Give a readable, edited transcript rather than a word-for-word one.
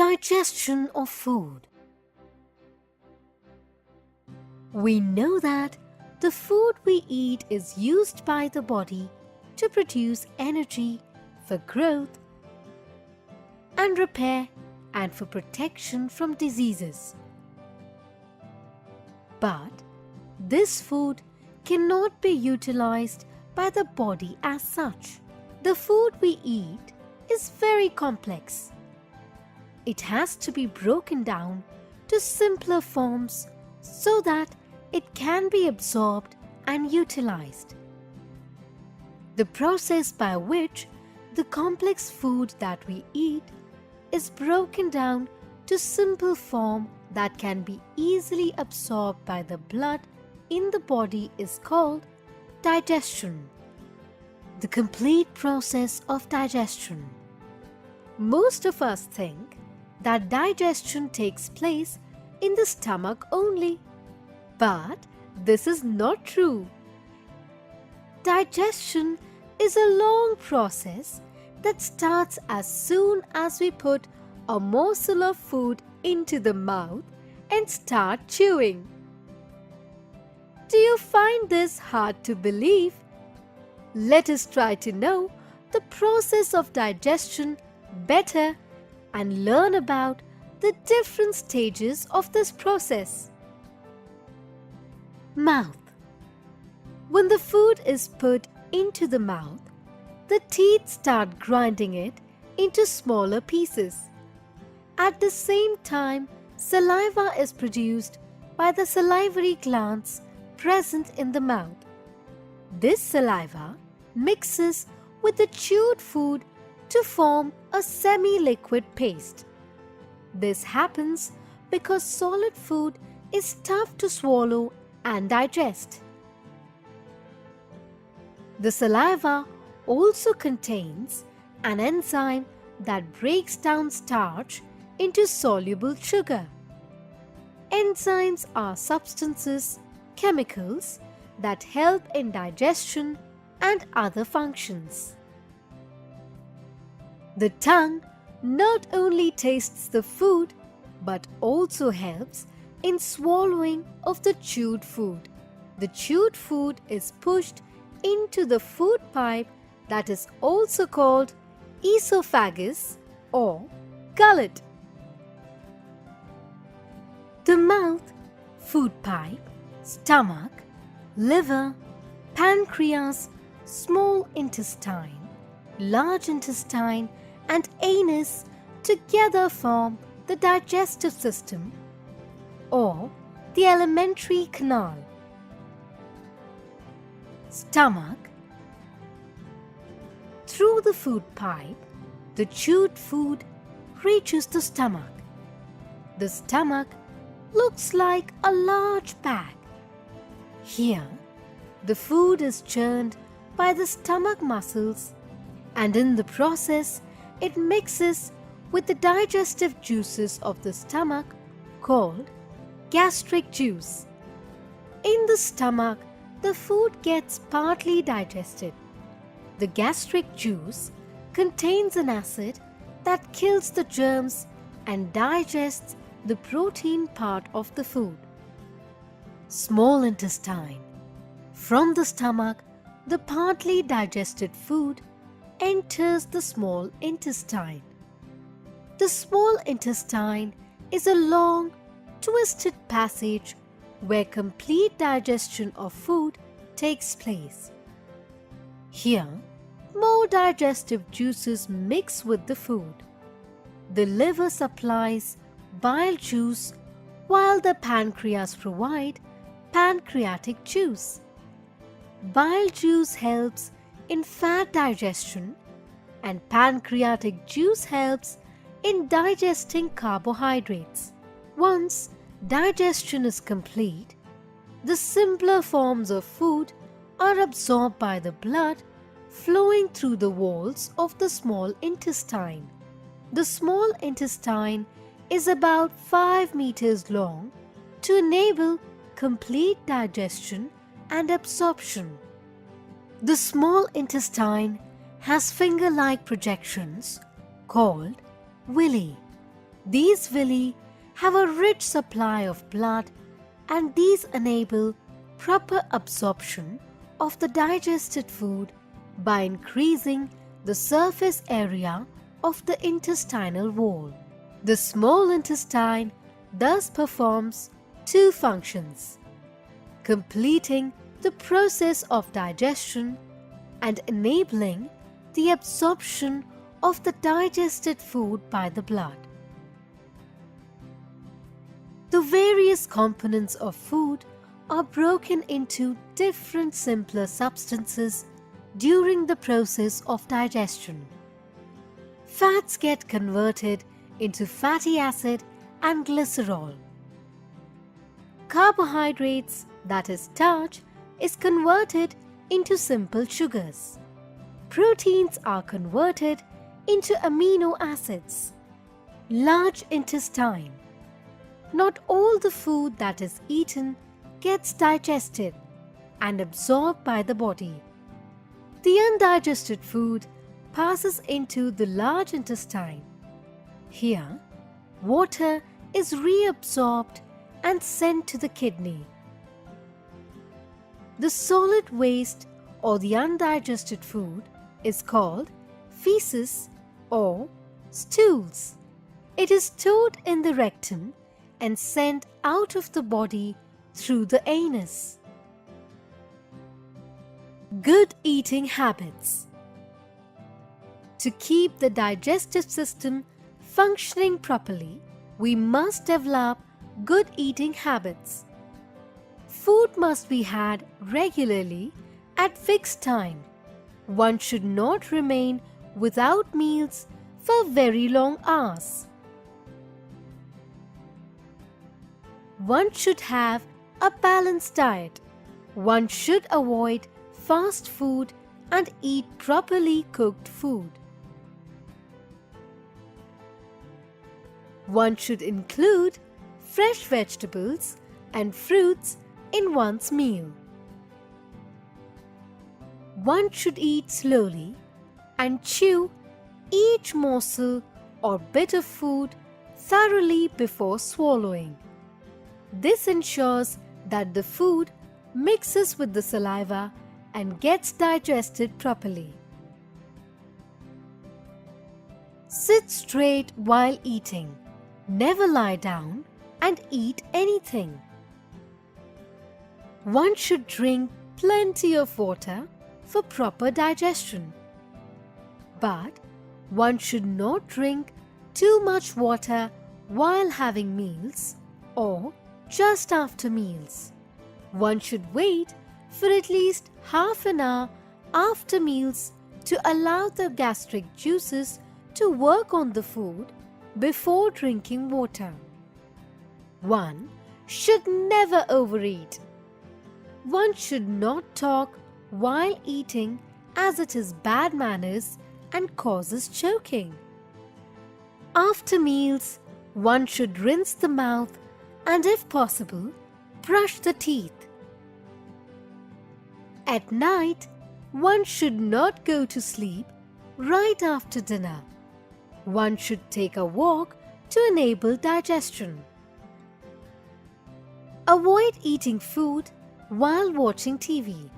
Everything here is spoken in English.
Digestion of food. We know that the food we eat is used by the body to produce energy for growth and repair and for protection from diseases. But this food cannot be utilized by the body as such. The food we eat is very complex. It has to be broken down to simpler forms so that it can be absorbed and utilized. The process by which the complex food that we eat is broken down to simple form that can be easily absorbed by the blood in the body is called digestion. The complete process of digestion. Most of us think that digestion takes place in the stomach only. But this is not true. Digestion is a long process that starts as soon as we put a morsel of food into the mouth and start chewing. Do you find this hard to believe? Let us try to know the process of digestion better and learn about the different stages of this process. Mouth. When the food is put into the mouth, the teeth start grinding it into smaller pieces. At the same time, saliva is produced by the salivary glands present in the mouth. This saliva mixes with the chewed food to form a semi-liquid paste. This happens because solid food is tough to swallow and digest. The saliva also contains an enzyme that breaks down starch into soluble sugar. Enzymes are substances, chemicals that help in digestion and other functions. The tongue not only tastes the food but also helps in swallowing of the chewed food. The chewed food is pushed into the food pipe that is also called esophagus or gullet. The mouth, food pipe, stomach, liver, pancreas, small intestine, large intestine and anus together form the digestive system or the alimentary canal. Stomach. Through the food pipe, the chewed food reaches the stomach. The stomach looks like a large bag. Here, the food is churned by the stomach muscles, and in the process, it mixes with the digestive juices of the stomach called gastric juice. In the stomach, the food gets partly digested. The gastric juice contains an acid that kills the germs and digests the protein part of the food. Small intestine. From the stomach, the partly digested food enters the small intestine. The small intestine is a long, twisted passage where complete digestion of food takes place. Here, more digestive juices mix with the food. The liver supplies bile juice while the pancreas provide pancreatic juice. Bile juice helps in fat digestion and pancreatic juice helps in digesting carbohydrates. Once digestion is complete, the simpler forms of food are absorbed by the blood flowing through the walls of the small intestine. The small intestine is about 5 meters long to enable complete digestion and absorption. The small intestine has finger-like projections called villi. These villi have a rich supply of blood, and these enable proper absorption of the digested food by increasing the surface area of the intestinal wall. The small intestine thus performs two functions: completing the process of digestion and enabling the absorption of the digested food by the blood. The various components of food are broken into different simpler substances during the process of digestion. Fats get converted into fatty acid and glycerol. Carbohydrates, that is starch, is converted into simple sugars. Proteins are converted into amino acids. Large intestine. Not all the food that is eaten gets digested and absorbed by the body. The undigested food passes into the large intestine. Here, water is reabsorbed and sent to the kidney. The solid waste or the undigested food is called feces or stools. It is stored in the rectum and sent out of the body through the anus. Good eating habits. To keep the digestive system functioning properly, we must develop good eating habits. Food must be had regularly at fixed time. One should not remain without meals for very long hours. One should have a balanced diet. One should avoid fast food and eat properly cooked food. One should include fresh vegetables and fruits in one's meal. One should eat slowly and chew each morsel or bit of food thoroughly before swallowing. This ensures that the food mixes with the saliva and gets digested properly. Sit straight while eating. Never lie down and eat anything. One should drink plenty of water for proper digestion. But one should not drink too much water while having meals or just after meals. One should wait for at least half an hour after meals to allow the gastric juices to work on the food before drinking water. One should never overeat. One should not talk while eating, as it is bad manners and causes choking. After meals, one should rinse the mouth and, if possible, brush the teeth. At night, one should not go to sleep right after dinner. One should take a walk to enable digestion. Avoid eating food while watching TV.